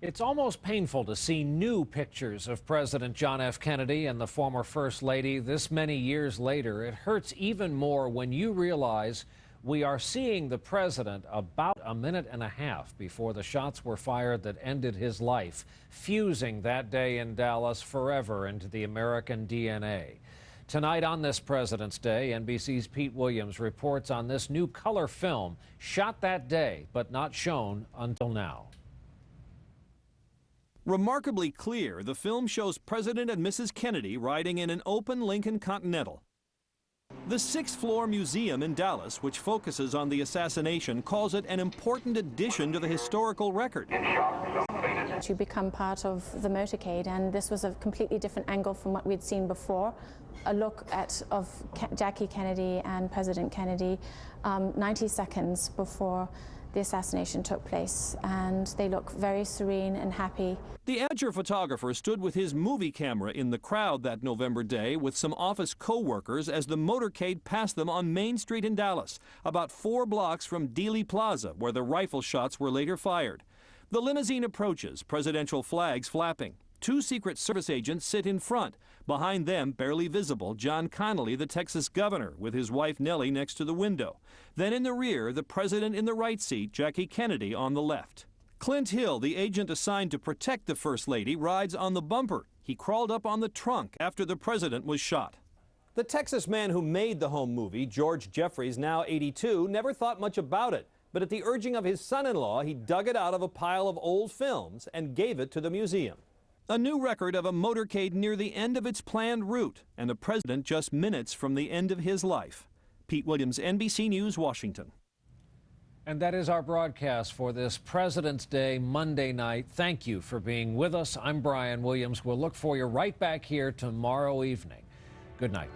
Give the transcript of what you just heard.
It's almost painful to see new pictures of President John F. Kennedy and the former First Lady this many years later. It hurts even more when you realize we are seeing the president about a minute and a half before the shots were fired that ended his life, fusing that day in Dallas forever into the American DNA. Tonight on this President's Day, NBC's Pete Williams reports on this new color film shot that day but not shown until now. Remarkably clear, the film shows President and Mrs. Kennedy riding in an open Lincoln Continental. The sixth-floor museum in Dallas, which focuses on the assassination, calls it an important addition to the historical record. You become part of the motorcade, and this was a completely different angle from what we'd seen before. A look of Jackie Kennedy and President Kennedy 90 seconds before the assassination took place, and they look very serene and happy. The amateur photographer stood with his movie camera in the crowd that November day with some office co-workers as the motorcade passed them on Main Street in Dallas, about 4 blocks from Dealey Plaza, where the rifle shots were later fired. The limousine approaches, presidential flags flapping. 2 Secret Service agents sit in front. Behind them, barely visible, John Connally, the Texas governor, with his wife Nellie next to the window. Then in the rear, the president in the right seat, Jackie Kennedy on the left. Clint Hill, the agent assigned to protect the First Lady, rides on the bumper. He crawled up on the trunk after the president was shot. The Texas man who made the home movie, George Jefferies, now 82, never thought much about it. But at the urging of his son-in-law, he dug it out of a pile of old films and gave it to the museum. A new record of a motorcade near the end of its planned route, and a president just minutes from the end of his life. Pete Williams, NBC News, Washington. And that is our broadcast for this President's Day Monday night. Thank you for being with us. I'm Brian Williams. We'll look for you right back here tomorrow evening. Good night.